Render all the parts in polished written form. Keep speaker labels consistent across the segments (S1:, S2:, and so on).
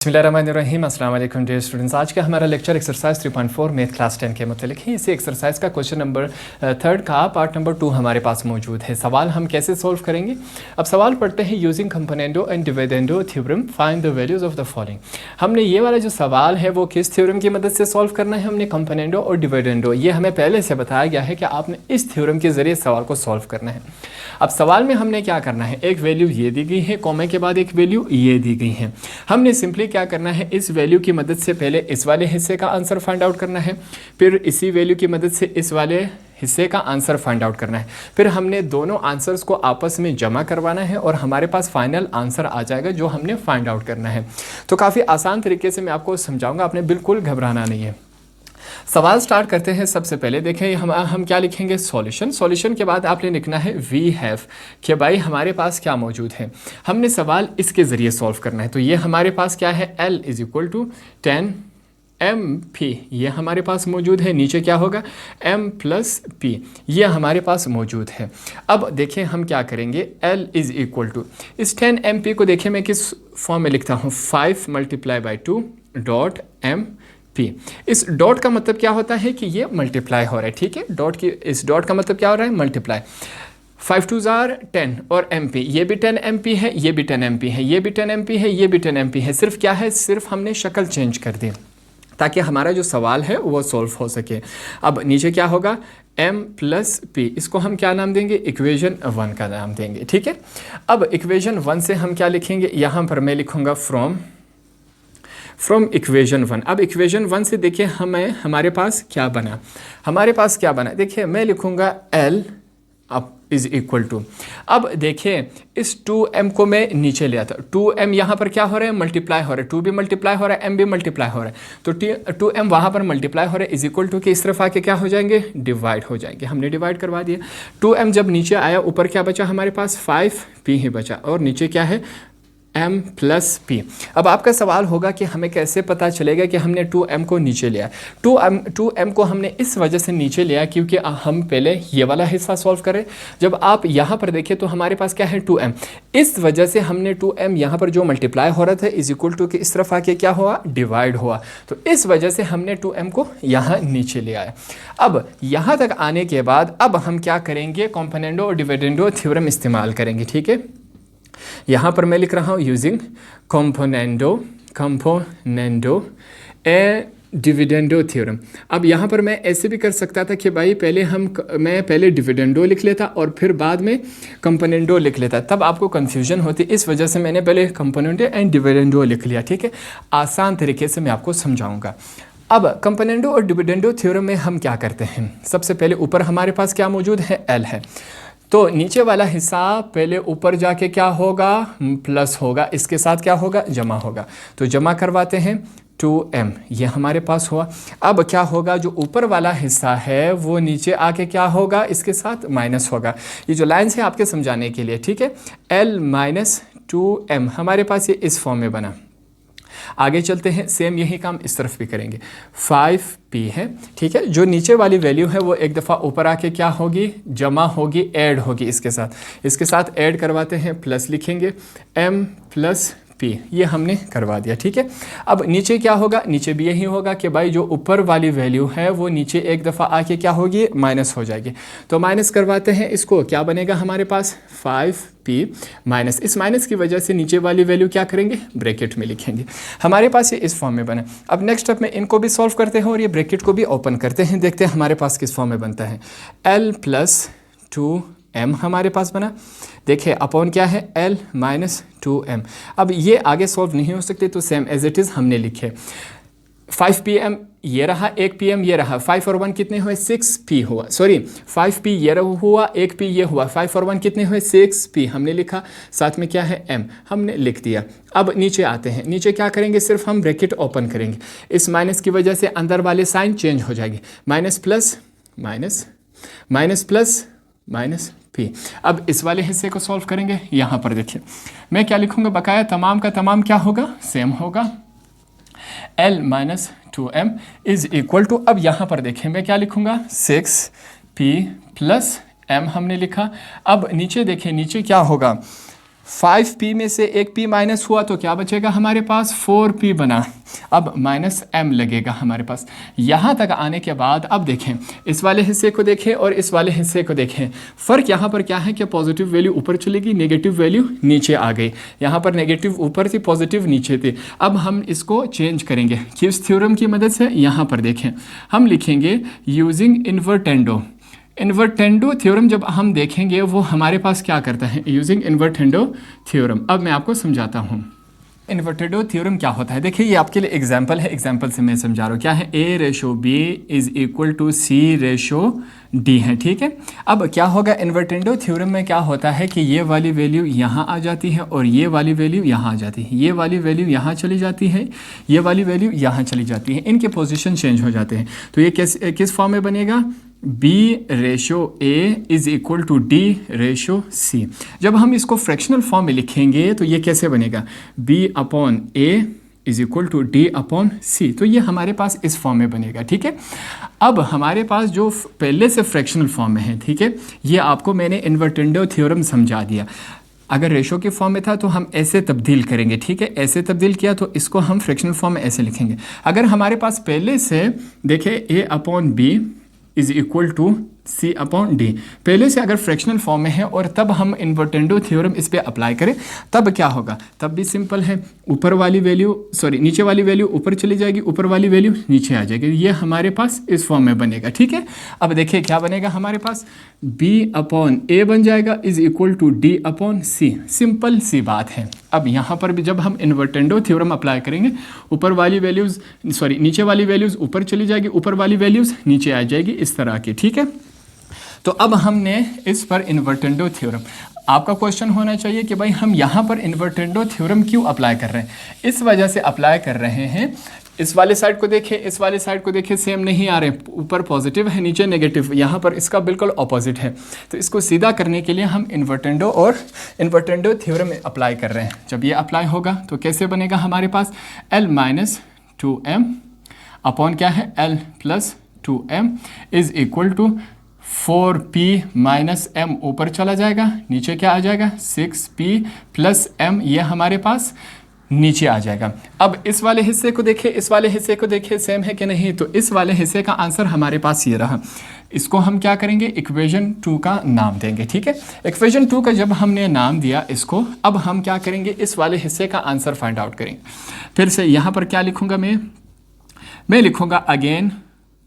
S1: बिस्मिल्लाहिर्रहमानिर्रहीम अस्सलाम वालेकुम डियर स्टूडेंट्स। आज का हमारा लेक्चर एक्सरसाइज 3.4 मैथ क्लास 10 के मतलब है। इसी एक्सरसाइज का क्वेश्चन नंबर 3 का पार्ट नंबर 2 हमारे पास मौजूद है। सवाल हम कैसे सॉल्व करेंगे, अब सवाल पढ़ते हैं। Using componendo and dividendo theorem find the values of the following. हमने ये वाला जो सवाल है वो किस थ्योरम की मदद से सॉल्व करना है, हमने कंपोनेंडो और डिविडेंडो, ये हमें पहले से बताया गया है कि आपने इस थ्योरम के जरिए सवाल को सॉल्व करना है। अब सवाल में हमने क्या करना है, एक वैल्यू ये दी गई है, कॉमा के बाद एक वैल्यू ये दी गई है। हमने सिंपली क्या करना है, इस वैल्यू की मदद से पहले इस वाले हिस्से का आंसर फाइंड आउट करना है, फिर इसी वैल्यू की मदद से इस वाले हिस्से का आंसर फाइंड आउट करना है, फिर हमने दोनों आंसर्स को आपस में जमा करवाना है और हमारे पास फाइनल आंसर आ जाएगा जो हमने फाइंड आउट करना है। तो काफ़ी आसान तरीके से मैं आपको समझाऊंगा, आपने बिल्कुल घबराना नहीं है। सवाल स्टार्ट करते हैं। सबसे पहले देखें हम क्या लिखेंगे, सॉल्यूशन। सॉल्यूशन के बाद आपने लिखना है वी हैव, कि भाई हमारे पास क्या मौजूद है। हमने सवाल इसके ज़रिए सॉल्व करना है। तो ये हमारे पास क्या है, L is equal to 10 MP, ये हमारे पास मौजूद है। नीचे क्या होगा, M प्लस P, ये हमारे पास मौजूद है। अब देखें हम क्या करेंगे, L इज़ इक्वल टू इस 10 MP को देखें मैं किस फॉर्म में लिखता हूँ, 5 मल्टीप्लाई बाई 2 डॉट MP। इस डॉट का मतलब क्या होता है कि ये मल्टीप्लाई हो रहा है, ठीक है। इस डॉट का मतलब क्या हो रहा है, मल्टीप्लाई। 5 2 जार 10 और MP, ये भी 10 MP है, ये भी 10 MP है, ये भी 10 MP है, ये भी 10 MP है। सिर्फ क्या है, सिर्फ हमने शक्ल चेंज कर दी ताकि हमारा जो सवाल है वो सॉल्व हो सके। अब नीचे क्या होगा, M प्लस P, इसको हम क्या नाम देंगे, इक्वेशन 1 का नाम देंगे, ठीक है। अब इक्वेशन 1 से हम क्या लिखेंगे, यहाँ पर मैं लिखूँगा फ्रॉम इक्वेशन 1। अब इक्वेशन 1 से देखिए हमारे पास क्या बना, देखिए मैं लिखूँगा L अब इज़ इक्वल टू, अब देखिए इस 2M को मैं नीचे ले आता, 2M यहाँ पर क्या हो रहा है, मल्टीप्लाई हो रहा है, 2 भी मल्टीप्लाई हो रहा है, M भी मल्टीप्लाई हो रहा है, तो 2M वहाँ पर मल्टीप्लाई हो रहा है, इज इक्वल टू के इस तरफ आके क्या हो जाएंगे, डिवाइड हो जाएंगे। हमने डिवाइड करवा दिया। 2M जब नीचे आया, ऊपर क्या बचा हमारे पास, 5P ही बचा, और नीचे क्या है, M प्लस P। अब आपका सवाल होगा कि हमें कैसे पता चलेगा कि हमने 2M को नीचे लिया। 2M को हमने इस वजह से नीचे लिया क्योंकि हम पहले ये वाला हिस्सा सॉल्व करें। जब आप यहाँ पर देखें तो हमारे पास क्या है, 2M, इस वजह से हमने 2M यहाँ पर जो मल्टीप्लाई हो रहा था इज इक्वल टू कि इस तरफ आके क्या हुआ, डिवाइड हुआ, तो इस वजह से हमने 2M को यहाँ नीचे ले आया। अब यहाँ तक आने के बाद अब हम क्या करेंगे, कंपोनेंडो और डिविडेंडो थ्योरम इस्तेमाल करेंगे, ठीक है। यहाँ पर मैं लिख रहा हूँ यूजिंग कंपोनेंडो ए डिविडेंडो थ्योरम। अब यहाँ पर मैं ऐसे भी कर सकता था कि भाई मैं पहले डिविडेंडो लिख लेता और फिर बाद में कंपोनेंडो लिख लेता, तब आपको कंफ्यूजन होती। इस वजह से मैंने पहले कंपोनेंडो एंड डिविडेंडो लिख लिया, ठीक है। आसान तरीके से मैं आपको समझाऊंगा। अब कंपोनेंडो और डिविडेंडो थ्योरम में हम क्या करते हैं, सबसे पहले ऊपर हमारे पास क्या मौजूद है, L है, तो नीचे वाला हिस्सा पहले ऊपर जाके क्या होगा, प्लस होगा, इसके साथ क्या होगा, जमा होगा, तो जमा करवाते हैं 2M, ये हमारे पास हुआ। अब क्या होगा, जो ऊपर वाला हिस्सा है वो नीचे आके क्या होगा, इसके साथ माइनस होगा। ये जो लाइन है आपके समझाने के लिए, ठीक है। L माइनस 2M हमारे पास ये इस फॉर्म में बना। आगे चलते हैं, सेम यही काम इस तरफ भी करेंगे। 5P है, ठीक है। जो नीचे वाली वैल्यू है वो एक दफ़ा ऊपर आके क्या होगी, जमा होगी, ऐड होगी, इसके साथ ऐड करवाते हैं, प्लस लिखेंगे M प्लस P, ये हमने करवा दिया, ठीक है। अब नीचे क्या होगा, नीचे भी यही होगा कि भाई जो ऊपर वाली वैल्यू है वो नीचे एक दफ़ा आके क्या होगी, माइनस हो जाएगी, तो माइनस करवाते हैं इसको, क्या बनेगा हमारे पास 5P माइनस, इस माइनस की वजह से नीचे वाली वैल्यू क्या करेंगे, ब्रैकेट में लिखेंगे। हमारे पास ये इस फॉर्म में बना। अब नेक्स्ट स्टेप में इनको भी सॉल्व करते हैं और ये ब्रैकेट को भी ओपन करते हैं, देखते हैं हमारे पास किस फॉर्म में बनता है। L प्लस 2M हमारे पास बना, देखिए अपॉन क्या है, L माइनस 2M। अब ये आगे सॉल्व नहीं हो सकते तो सेम एज इट इज़ हमने लिखे। 5PM ये रहा, 1PM ये रहा, 5 और 1 कितने हुए, 6P हुआ, सॉरी 5P ये हुआ, 1P ये हुआ, 5 और 1 कितने हुए, 6P हमने लिखा, साथ में क्या है, M हमने लिख दिया। अब नीचे आते हैं, नीचे क्या करेंगे, सिर्फ हम ब्रैकेट ओपन करेंगे, इस माइनस की वजह से अंदर वाले साइन चेंज हो जाएंगे, minus plus minus, minus plus minus P। अब इस वाले हिस्से को सॉल्व करेंगे। यहाँ पर देखिए मैं क्या लिखूँगा, बकाया तमाम का तमाम क्या होगा, सेम होगा, L minus 2M is equal to, अब यहाँ पर देखें मैं क्या लिखूँगा, 6P प्लस M हमने लिखा। अब नीचे देखें, नीचे क्या होगा, 5p में से एक p माइनस हुआ तो क्या बचेगा हमारे पास, 4p बना। अब माइनस m लगेगा हमारे पास। यहाँ तक आने के बाद अब देखें, इस वाले हिस्से को देखें और इस वाले हिस्से को देखें। फ़र्क यहाँ पर क्या है कि पॉजिटिव वैल्यू ऊपर चलेगी, नेगेटिव वैल्यू नीचे आ गई। यहाँ पर नेगेटिव ऊपर थी, पॉजिटिव नीचे थी। अब हम इसको चेंज करेंगे किस थ्योरम की मदद से, यहाँ पर देखें हम लिखेंगे यूजिंग इन्वर्टेंडो। इन्वर्टेंडो थ्योरम जब हम देखेंगे वो हमारे पास क्या करता है, यूजिंग इन्वर्टेंडो थ्योरम। अब मैं आपको समझाता हूँ इन्वर्टेंडो थ्योरम क्या होता है। देखिए ये आपके लिए एग्जांपल है, एग्जांपल से मैं समझा रहा हूँ। क्या है, A/B is equal to C/D है, ठीक है। अब क्या होगा, इन्वर्टेंडो थ्योरम में क्या होता है कि ये वाली वैल्यू यहाँ आ जाती है और ये वाली वैल्यू यहाँ आ जाती है, ये वाली वैल्यू यहाँ चली जाती है, ये वाली वैल्यू यहाँ चली जाती है, इनके पोजिशन चेंज हो जाते हैं। तो ये किस फॉर्म में बनेगा, B/A is equal to D/C। जब हम इसको फ्रैक्शनल फॉर्म में लिखेंगे तो ये कैसे बनेगा, B/A is equal to D/C। तो ये हमारे पास इस फॉर्म में बनेगा, ठीक है। अब हमारे पास जो पहले से फ्रैक्शनल फॉर्म में है, ठीक है, ये आपको मैंने इन्वर्टेंडो थ्योरम समझा दिया। अगर रेशो के फॉर्म में था तो हम ऐसे तब्दील करेंगे, ठीक है, ऐसे तब्दील किया तो इसको हम फ्रैक्शनल फॉर्म में ऐसे लिखेंगे। अगर हमारे पास पहले से देखें A/B is equal to C/D, पहले से अगर फ्रैक्शनल फॉर्म में है और तब हम इन्वर्टेंडो थ्योरम इस पे अप्लाई करें तब क्या होगा, तब भी सिंपल है, ऊपर वाली वैल्यू नीचे वाली वैल्यू ऊपर चली जाएगी, ऊपर वाली वैल्यू नीचे आ जाएगी। ये हमारे पास इस फॉर्म में बनेगा, ठीक है। अब देखिए क्या बनेगा हमारे पास, B/A बन जाएगा is equal to D/C। Simple सी बात है। अब यहाँ पर भी जब हम इन्वर्टेंडो थ्योरम अप्लाई करेंगे, ऊपर वाली वैल्यूज़ नीचे वाली वैल्यूज़ ऊपर चली जाएगी, ऊपर वाली वैल्यूज़ नीचे आ जाएगी, इस तरह की, ठीक है। तो अब हमने इस पर इन्वर्टेंडो थ्योरम, आपका क्वेश्चन होना चाहिए कि भाई हम यहाँ पर इन्वर्टेंडो थ्योरम क्यों अप्लाई कर रहे हैं। इस वजह से अप्लाई कर रहे हैं, इस वाले साइड को देखें, इस वाले साइड को देखें, सेम नहीं आ रहे, ऊपर पॉजिटिव है नीचे नेगेटिव, यहाँ पर इसका बिल्कुल ऑपोजिट है। तो इसको सीधा करने के लिए हम इन्वर्टेंडो थ्योरम अप्लाई कर रहे हैं। जब ये अप्लाई होगा तो कैसे बनेगा हमारे पास, L-2m अपॉन क्या है, L+2m is equal to 4p minus m, ऊपर चला जाएगा, नीचे क्या आ जाएगा, 6p प्लस m, ये हमारे पास नीचे आ जाएगा। अब इस वाले हिस्से को देखें, इस वाले हिस्से को देखें, सेम है कि नहीं। तो इस वाले हिस्से का आंसर हमारे पास ये रहा। इसको हम क्या करेंगे, इक्वेशन 2 का नाम देंगे, ठीक है। इक्वेशन 2 का जब हमने नाम दिया इसको, अब हम क्या करेंगे, इस वाले हिस्से का आंसर फाइंड आउट करेंगे। फिर से यहाँ पर क्या लिखूँगा मैं लिखूँगा अगेन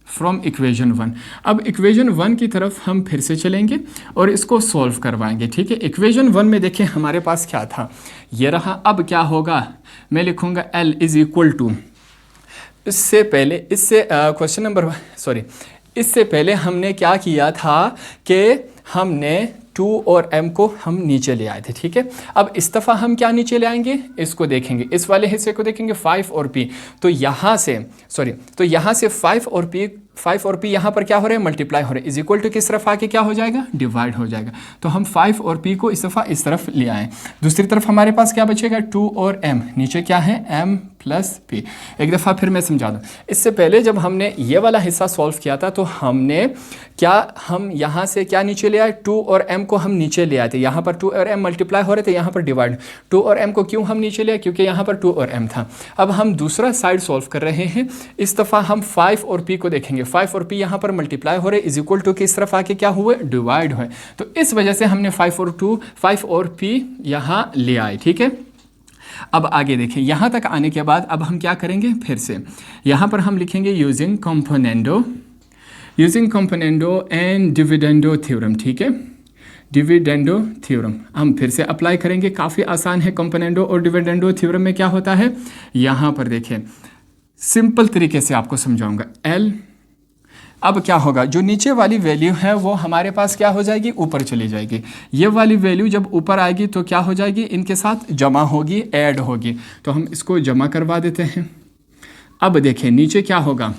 S1: फ्रॉम इक्वेशन 1। अब इक्वेशन 1 की तरफ हम फिर से चलेंगे और इसको सॉल्व करवाएंगे, ठीक है। इक्वेशन 1 में देखें हमारे पास क्या था, ये रहा। अब क्या होगा, मैं लिखूंगा L इज इक्वल टू, इससे पहले हमने क्या किया था कि हमने 2 और m को हम नीचे ले आए थे, ठीक है। अब इस दफ़ा हम क्या नीचे ले आएंगे, इसको देखेंगे, इस वाले हिस्से को देखेंगे, 5 और p। तो यहाँ से 5 और p यहाँ पर क्या हो रहे हैं, मल्टीप्लाई हो रहे हैं, इज इक्वल टू किस तरफ आके क्या हो जाएगा, डिवाइड हो जाएगा। तो हम 5 और p को इस दफ़ा इस तरफ ले आए। दूसरी तरफ हमारे पास क्या बचेगा, 2 और m, नीचे क्या है, m प्लस p। एक दफ़ा फिर मैं समझा दूँ, इससे पहले जब हमने ये वाला हिस्सा सॉल्व किया था तो हम यहाँ से क्या नीचे ले आए, 2 और m को हम नीचे ले आए थे। यहाँ पर 2 और m मल्टीप्लाई हो रहे थे, यहाँ पर डिवाइड। 2 और m को क्यों हम नीचे ले आए, क्योंकि यहाँ पर 2 और m था। अब हम दूसरा साइड सॉल्व कर रहे हैं, इस दफ़ा हम 5 और p को देखेंगे। 5 और p यहाँ पर मल्टीप्लाई हो रहे, इज इक्वल टू किस तरफ आके क्या हुए, डिवाइड हुए। तो इस वजह से हमने 5 और p यहाँ ले आए, ठीक है। अब आगे देखें, यहाँ तक आने के बाद अब हम क्या करेंगे, फिर से यहाँ पर हम लिखेंगे using componendo and dividendo theorem, ठीक है। डिविडेंडो थ्योरम हम फिर से अप्लाई करेंगे, काफ़ी आसान है। कंपोनेंडो और डिविडेंडो थ्योरम में क्या होता है, यहाँ पर देखें सिंपल तरीके से आपको समझाऊंगा। L, अब क्या होगा, जो नीचे वाली वैल्यू है वो हमारे पास क्या हो जाएगी, ऊपर चली जाएगी। ये वाली वैल्यू जब ऊपर आएगी तो क्या हो जाएगी, इनके साथ जमा होगी, ऐड होगी। तो हम इसको जमा करवा देते हैं। अब देखें नीचे क्या होगा,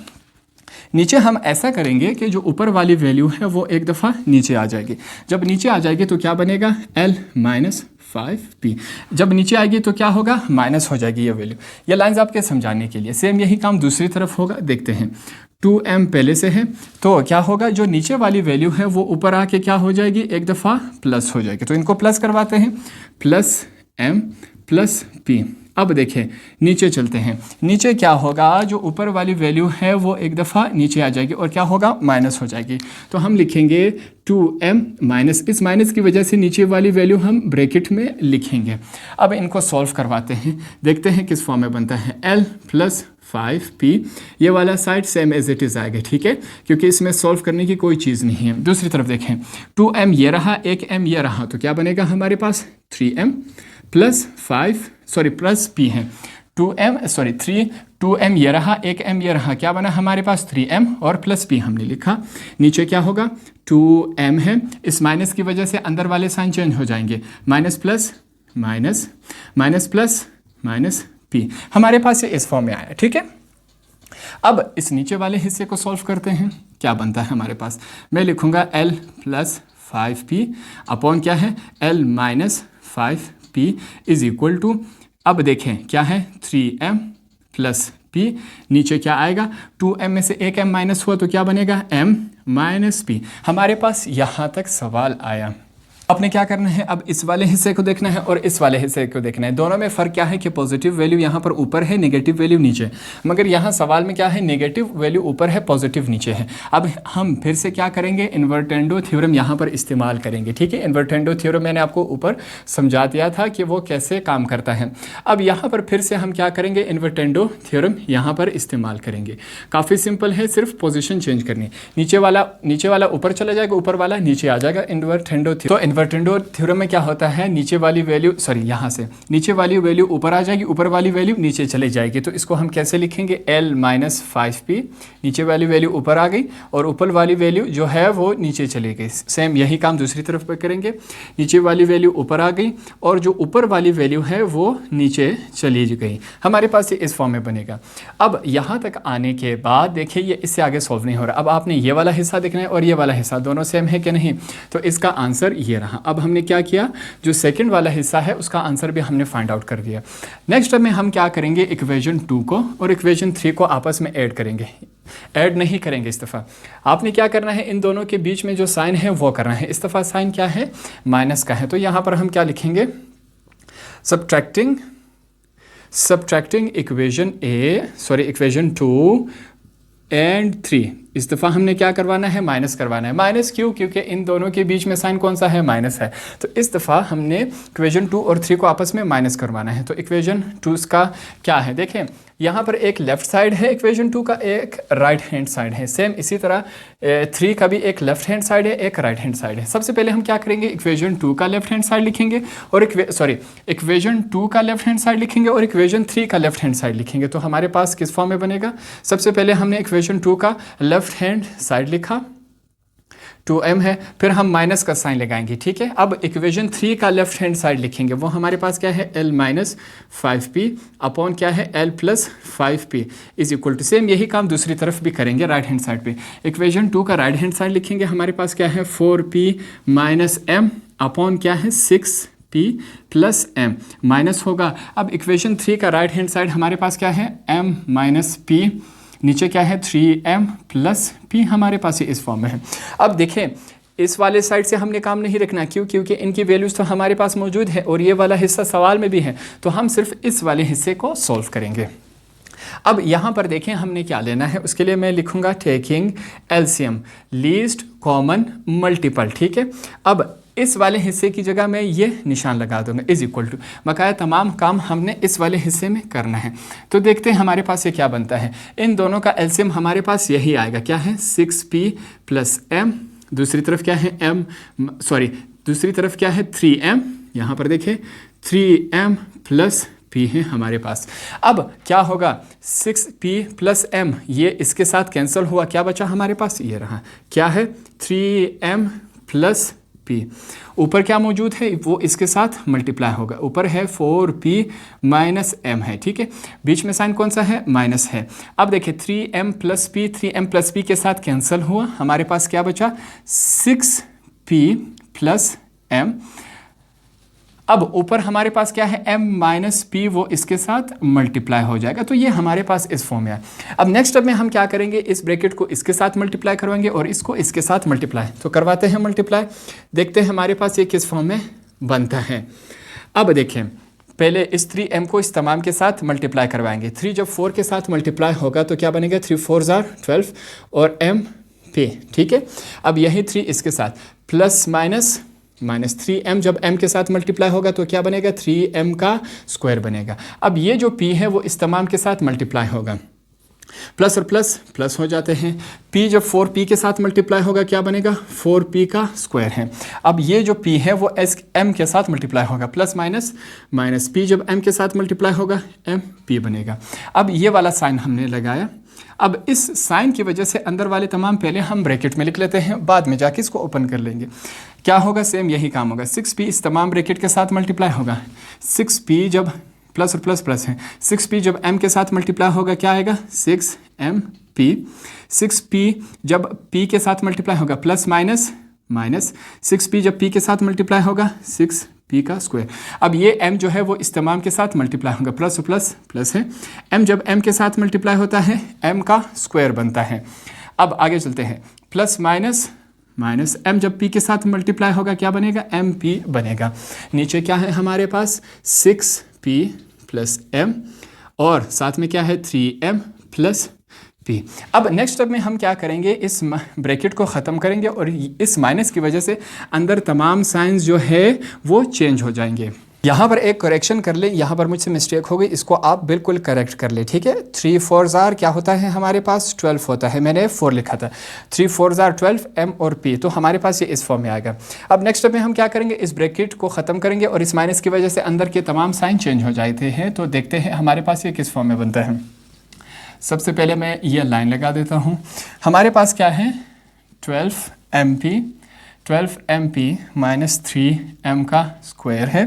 S1: नीचे हम ऐसा करेंगे कि जो ऊपर वाली वैल्यू है वो एक दफ़ा नीचे आ जाएगी। जब नीचे आ जाएगी तो क्या बनेगा, L-5p। जब नीचे आएगी तो क्या होगा, माइनस हो जाएगी ये वैल्यू। ये लाइंस आपके समझाने के लिए। सेम यही काम दूसरी तरफ होगा, देखते हैं। 2m पहले से है तो क्या होगा, जो नीचे वाली वैल्यू है वो ऊपर आके क्या हो जाएगी, एक दफ़ा प्लस हो जाएगी। तो इनको प्लस करवाते हैं, प्लस m प्लस p। अब देखें नीचे चलते हैं, नीचे क्या होगा, जो ऊपर वाली वैल्यू है वो एक दफ़ा नीचे आ जाएगी और क्या होगा, माइनस हो जाएगी। तो हम लिखेंगे 2m माइनस, इस माइनस की वजह से नीचे वाली वैल्यू हम ब्रैकेट में लिखेंगे। अब इनको सॉल्व करवाते हैं, देखते हैं किस फॉर्म में बनता है। l प्लस 5p, ये वाला side same as it is आएगा, ठीक है, क्योंकि इसमें सॉल्व करने की कोई चीज़ नहीं है। दूसरी तरफ देखें, 2m ये रहा, एक m ये रहा, तो क्या बनेगा हमारे पास 3m प्लस 5 प्लस p है 2m ये रहा, एक m ये रहा, क्या बना हमारे पास 3m और प्लस p हमने लिखा। नीचे क्या होगा, 2m है, इस माइनस की वजह से अंदर वाले साइन चेंज हो जाएंगे, minus plus minus, minus plus minus p, हमारे पास ये इस फॉर्म में आया, ठीक है। अब इस नीचे वाले हिस्से को सॉल्व करते हैं, क्या बनता है हमारे पास। मैं लिखूंगा l प्लस 5p अपॉन क्या है, l minus 5p is equal to, अब देखें क्या है, 3m प्लस p, नीचे क्या आएगा, 2m में से एक m माइनस हुआ तो क्या बनेगा, m माइनस p। हमारे पास यहाँ तक सवाल आया। अपने क्या करना है, अब इस वाले हिस्से को देखना है और इस वाले हिस्से को देखना है। दोनों में फ़र्क क्या है कि पॉजिटिव वैल्यू यहाँ पर ऊपर है, नेगेटिव वैल्यू नीचे, मगर यहाँ सवाल में क्या है, नेगेटिव वैल्यू ऊपर है, पॉजिटिव नीचे है। अब हम फिर से क्या करेंगे, इन्वर्टेंडो थ्योरम यहाँ पर इस्तेमाल करेंगे, ठीक है। इन्वर्टेंडो थ्योरम मैंने आपको ऊपर समझा दिया था कि वो कैसे काम करता है। अब यहाँ पर फिर से हम क्या करेंगे, इन्वर्टेंडो थ्योरम यहाँ पर इस्तेमाल करेंगे। काफ़ी सिंपल है, सिर्फ पोजिशन चेंज करनी, नीचे वाला ऊपर चला जाएगा, ऊपर वाला नीचे आ जाएगा, इन्वर्टेंडो थ्योरम। इन्वर्टेंडो थ्योरम में क्या होता है, नीचे वाली वैल्यू यहाँ से नीचे वाली वैल्यू ऊपर आ जाएगी, ऊपर वाली वैल्यू नीचे चली जाएगी। तो इसको हम कैसे लिखेंगे, l माइनस 5p, नीचे वाली वैल्यू ऊपर आ गई और ऊपर वाली वैल्यू जो है वो नीचे चली गई। सेम यही काम दूसरी तरफ पर करेंगे, नीचे वाली वैल्यू ऊपर आ गई और जो ऊपर वाली वैल्यू है वो नीचे चली गई। हमारे पास ये इस फॉर्म में बनेगा। अब यहाँ तक आने के बाद देखिए ये इससे आगे सॉल्व नहीं हो रहा। अब आपने ये वाला हिस्सा देखना है और ये वाला हिस्सा, दोनों सेम है कि नहीं, तो इसका आंसर ये रहा। अब हमने क्या किया, जो सेकंड वाला हिस्सा है उसका आंसर भी हमने फाइंड आउट कर दिया। नेक्स्ट में हम क्या करेंगे, इक्वेशन 2 को और इक्वेशन 3 को आपस में ऐड करेंगे। ऐड नहीं करेंगे इस दफ़ा, आपने क्या करना है, इन दोनों के बीच में जो साइन है वो करना है। इस दफ़ा साइन क्या है, माइनस का है, तो यहाँ पर हम क्या लिखेंगे, सब्ट्रैक्टिंग इक्वेशन 2 एंड 3। इस दफ़ा हमने क्या करवाना है, माइनस करवाना है। माइनस क्यों, क्योंकि इन दोनों के बीच में साइन कौन सा है, माइनस है। तो इस दफ़ा हमने इक्वेशन 2 और 3 को आपस में माइनस करवाना है। तो इक्वेशन 2 का क्या है, देखें यहाँ पर एक लेफ़्ट साइड है इक्वेशन 2 का, एक राइट हैंड साइड है। सेम इसी तरह 3 का भी एक लेफ़्ट हैंड साइड है, एक राइट हैंड साइड है। सबसे पहले हम क्या करेंगे, इक्वेशन 2 का लेफ़्ट हैंड साइड लिखेंगे और इक्वेशन 2 का लेफ़्ट हैंड साइड लिखेंगे और इक्वेशन 3 का लेफ़्ट हैंड साइड लिखेंगे। तो हमारे पास किस फॉर्म में बनेगा, सबसे पहले हमने इक्वेशन 2 का लेफ़्ट हैंड साइड लिखा, 2m है, फिर हम माइनस का साइन लगाएंगे, ठीक है। अब इक्वेशन 3 का लेफ्ट हैंड साइड लिखेंगे, वो हमारे पास क्या है, l माइनस 5p अपॉन क्या है, l plus 5p is equal to, same यही काम दूसरी तरफ भी करेंगे राइट हैंड साइड पे। इक्वेशन 2 का राइट हैंड साइड लिखेंगे, हमारे पास क्या है, 4p माइनस m अपॉन क्या है, 6p प्लस m माइनस होगा। अब इक्वेशन 3 का राइट हैंड साइड हमारे पास क्या है, m माइनस p, नीचे क्या है, 3m प्लस p, हमारे पास ये इस फॉर्म में है। अब देखें इस वाले साइड से हमने काम नहीं रखना, क्यों, क्योंकि इनकी वैल्यूज़ तो हमारे पास मौजूद है और ये वाला हिस्सा सवाल में भी है, तो हम सिर्फ इस वाले हिस्से को सॉल्व करेंगे। अब यहाँ पर देखें हमने क्या लेना है, उसके लिए मैं लिखूँगा taking LCM, least common multiple, ठीक है। अब इस वाले हिस्से की जगह मैं ये निशान लगा दूंगा, इज इक्वल टू, बकाया तमाम काम हमने इस वाले हिस्से में करना है। तो देखते हैं हमारे पास ये क्या बनता है, इन दोनों का एलसीएम हमारे पास यही आएगा, क्या है, 6p प्लस m, दूसरी तरफ क्या है, दूसरी तरफ क्या है, 3m, यहाँ पर देखें 3m प्लस p है हमारे पास। अब क्या होगा, 6p प्लस m, ये इसके साथ कैंसिल हुआ, क्या बचा हमारे पास, ये रहा, क्या है, 3m प्लस p, ऊपर क्या मौजूद है, वो इसके साथ मल्टीप्लाई होगा, ऊपर है 4p माइनस m है, ठीक है, बीच में साइन कौन सा है, माइनस है। अब देखिए 3m प्लस p के साथ कैंसिल हुआ, हमारे पास क्या बचा, 6p प्लस m। अब ऊपर हमारे पास क्या है, m माइनस p, वो इसके साथ मल्टीप्लाई हो जाएगा, तो ये हमारे पास इस फॉर्म में है। अब नेक्स्ट स्टेप में हम क्या करेंगे, इस ब्रैकेट को इसके साथ मल्टीप्लाई करवाएंगे और इसको इसके साथ मल्टीप्लाई, तो करवाते हैं मल्टीप्लाई, देखते हैं हमारे पास ये किस फॉर्म में बनता है। अब देखें पहले इस 3m को इस तमाम के साथ मल्टीप्लाई करवाएंगे। 3 जब 4 के साथ मल्टीप्लाई होगा तो क्या बनेगा, 3 4 12 और m p, ठीक है। अब यही 3 इसके साथ प्लस माइनस 3m जब m के साथ मल्टीप्लाई होगा तो क्या बनेगा, 3m का स्क्वायर बनेगा। अब ये जो p है वो इस तमाम के साथ मल्टीप्लाई होगा, प्लस और प्लस प्लस हो जाते हैं। p जब 4p के साथ मल्टीप्लाई होगा क्या बनेगा, 4p का स्क्वायर है। अब ये जो p है वो m के साथ मल्टीप्लाई होगा, प्लस माइनस माइनस p जब m के साथ मल्टीप्लाई होगा mp बनेगा। अब ये वाला साइन हमने लगाया। अब इस साइन की वजह से अंदर वाले तमाम पहले हम ब्रैकेट में लिख लेते हैं, बाद में जाके इसको ओपन कर लेंगे। क्या होगा, सेम यही काम होगा। 6p इस तमाम ब्रैकेट के साथ मल्टीप्लाई होगा। 6p जब प्लस और प्लस प्लस है, 6p जब m के साथ मल्टीप्लाई होगा क्या आएगा, 6mp। 6p जब p के साथ मल्टीप्लाई होगा प्लस माइनस माइनस, 6p जब p के साथ मल्टीप्लाई होगा 6p का स्क्वायर। अब ये m जो है वो इस तमाम के साथ मल्टीप्लाई होगा, प्लस और प्लस प्लस है। m जब m के साथ मल्टीप्लाई होता है m का स्क्वायर बनता है। अब आगे चलते हैं, प्लस माइनस माइनस, m जब p के साथ मल्टीप्लाई होगा क्या बनेगा, mp बनेगा। नीचे क्या है हमारे पास, 6p प्लस m और साथ में क्या है, 3m प्लस p। अब नेक्स्ट स्टेप में हम क्या करेंगे, इस ब्रैकेट को ख़त्म करेंगे और इस माइनस की वजह से अंदर तमाम साइंस जो है वो चेंज हो जाएंगे। यहाँ पर एक करेक्शन कर ले, यहाँ पर मुझसे मिस्टेक हो गई, इसको आप बिल्कुल करेक्ट कर ले, ठीक है। 3 4 क्या होता है हमारे पास, 12 होता है, मैंने 4 लिखा था। 3 4 12 m और p, तो हमारे पास ये इस फॉर्म में आएगा। अब नेक्स्ट स्टेप में हम क्या करेंगे, इस ब्रैकेट को ख़त्म करेंगे और इस माइनस की वजह से अंदर के तमाम साइन चेंज हो जाते हैं। तो देखते हैं हमारे पास ये किस फॉर्म में बनता है। सबसे पहले मैं ये लाइन लगा देता हूँ। हमारे पास क्या है, 12mp माइनस 3m का स्क्वायर है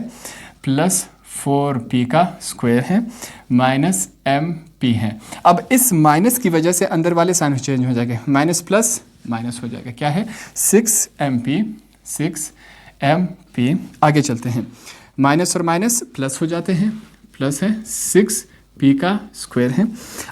S1: प्लस 4p का स्क्वायर है माइनस mp है। अब इस माइनस की वजह से अंदर वाले साइन चेंज हो जाएंगे, माइनस प्लस माइनस हो जाएगा, क्या है 6mp। आगे चलते हैं, माइनस और माइनस प्लस हो जाते हैं, प्लस है 6p का स्क्वायर है।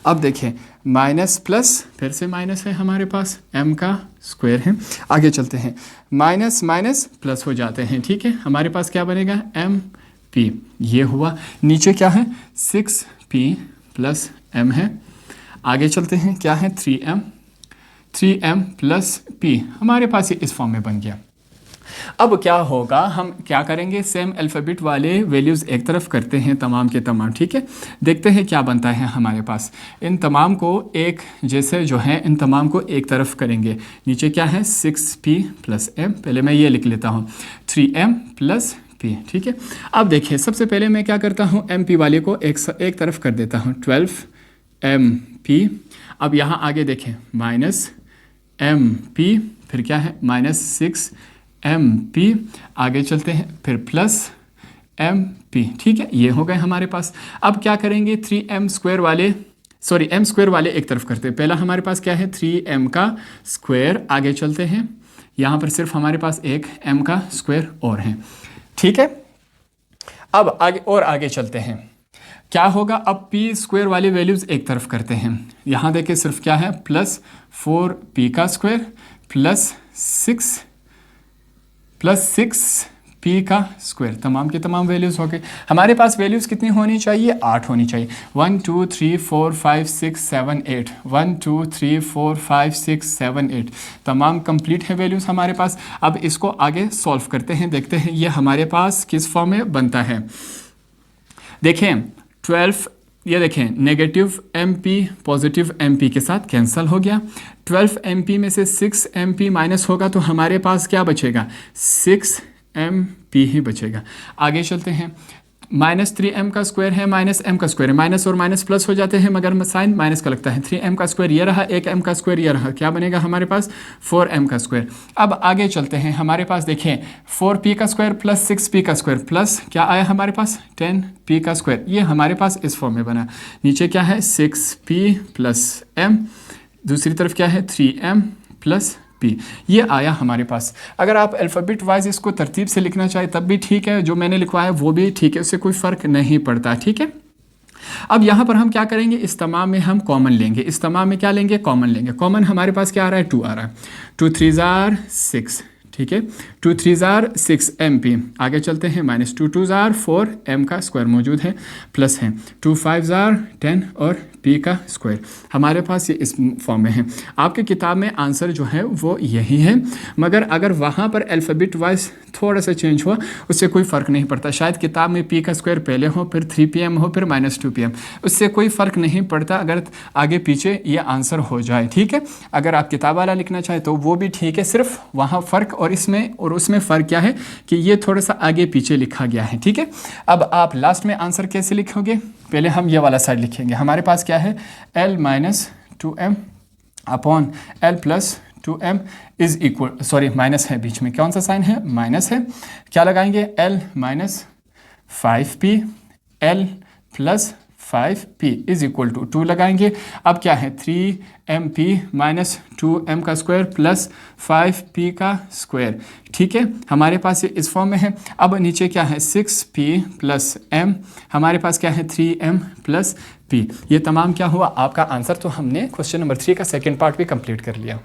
S1: अब देखें, माइनस प्लस फिर से माइनस है हमारे पास, m का स्क्वायर है। आगे चलते हैं, माइनस माइनस प्लस हो जाते हैं, ठीक है। हमारे पास क्या बनेगा, mp, ये हुआ। नीचे क्या है, 6p प्लस m है। आगे चलते हैं, क्या है 3m प्लस p, हमारे पास ये इस फॉर्म में बन गया। अब क्या होगा, हम क्या करेंगे, सेम अल्फ़ाबेट वाले वैल्यूज़ एक तरफ करते हैं तमाम के तमाम, ठीक है। देखते हैं क्या बनता है हमारे पास। इन तमाम को एक जैसे जो है इन तमाम को एक तरफ करेंगे। नीचे क्या है, 6p प्लस m, पहले मैं ये लिख लेता हूँ 3m प्लस p, ठीक है। अब देखिए, सबसे पहले मैं क्या करता हूँ, mp वाले को एक तरफ कर देता हूँ, 12mp। अब यहाँ आगे देखें, माइनस mp, फिर क्या है माइनस 6mp। आगे चलते हैं, फिर प्लस mp, ठीक है। ये हो गए हमारे पास। अब क्या करेंगे, 3m स्क्वायर वाले m स्क्वायर वाले एक तरफ करते हैं। पहला हमारे पास क्या है, 3m का स्क्वायर। आगे चलते हैं, यहाँ पर सिर्फ हमारे पास एक m का स्क्वायर और है, ठीक है। अब आगे चलते हैं, क्या होगा, अब p स्क्वायर वाले वैल्यूज़ एक तरफ करते हैं। यहाँ देखें, सिर्फ क्या है, प्लस 4p का स्क्वायर प्लस 6p का स्क्वायर, तमाम के तमाम वैल्यूज़ हो गए। हमारे पास वैल्यूज़ कितनी होनी चाहिए, 8 होनी चाहिए। 1 2 3 4 5 6 7 8, 1 2 3 4 5 6 7 8, तमाम कंप्लीट है वैल्यूज़ हमारे पास। अब इसको आगे सॉल्व करते हैं, देखते हैं ये हमारे पास किस फॉर्म में बनता है। देखें 12, ये देखें, नेगेटिव mp पॉजिटिव mp के साथ कैंसिल हो गया। 12mp में से 6mp माइनस होगा तो हमारे पास क्या बचेगा, 6mp ही बचेगा। आगे चलते हैं, माइनस 3m का स्क्वायर है माइनस m का स्क्वायर है, माइनस और माइनस प्लस हो जाते हैं मगर साइन माइनस का लगता है। 3m का स्क्वायर ये रहा, एक m का स्क्वायर ये रहा, क्या बनेगा हमारे पास, 4m का स्क्वायर। अब आगे चलते हैं, हमारे पास देखें 4p का स्क्वायर प्लस 6p का स्क्वायर प्लस क्या आया हमारे पास, 10p का स्क्वायर। ये हमारे पास इस फॉर्म में बना। नीचे क्या है, 6p प्लस m, दूसरी तरफ क्या है 3m प्लस p, ये आया हमारे पास। अगर आप अल्फ़ाबेट वाइज इसको तरतीब से लिखना चाहे तब भी ठीक है, जो मैंने लिखवाया वो भी ठीक है, उससे कोई फ़र्क नहीं पड़ता, ठीक है। अब यहाँ पर हम क्या करेंगे, इस तमाम में हम कॉमन लेंगे। इस तमाम में क्या लेंगे, कॉमन लेंगे। कॉमन हमारे पास क्या आ रहा है, 2 आ रहा है। 2 3 6, ठीक है। 2 3 6 MP, आगे चलते हैं, -2 2 4 M का स्क्वायर मौजूद है, प्लस है 2 5 10 और P का स्क्वायर। हमारे पास ये इस फॉर्म में है। आपके किताब में आंसर जो है वो यही है, मगर अगर वहाँ पर अल्फ़ाबेट वाइज थोड़ा सा चेंज हुआ उससे कोई फ़र्क नहीं पड़ता। शायद किताब में P का स्क्वायर पहले हो, फिर 3PM हो, फिर -2 PM, उससे कोई फ़र्क नहीं पड़ता अगर आगे पीछे ये आंसर हो जाए। ठीक है, अगर आप किताब वाला लिखना चाहें तो वो भी ठीक है, सिर्फ वहाँ फ़र्क और इसमें और उसमें फ़र्क क्या है कि ये थोड़ा सा आगे पीछे लिखा गया है। ठीक है, अब आप लास्ट में आंसर कैसे लिखोगे? पहले हम ये वाला साइड लिखेंगे। हमारे पास क्या है, L - 2M upon L + 2M is equal, sorry minus है बीच में, कौन सा साइन है, माइनस है। क्या लगाएंगे, L - 5P L + 5P is equal to 2 लगाएंगे। अब क्या है, 3MP - 2M का स्क्वायर प्लस 5P का स्क्वायर। ठीक है, हमारे पास ये इस फॉर्म में है। अब नीचे क्या है, 6P + M, हमारे पास क्या है 3M + P। ये तमाम क्या हुआ, आपका आंसर। तो हमने क्वेश्चन नंबर 3 का सेकेंड पार्ट भी कंप्लीट कर लिया।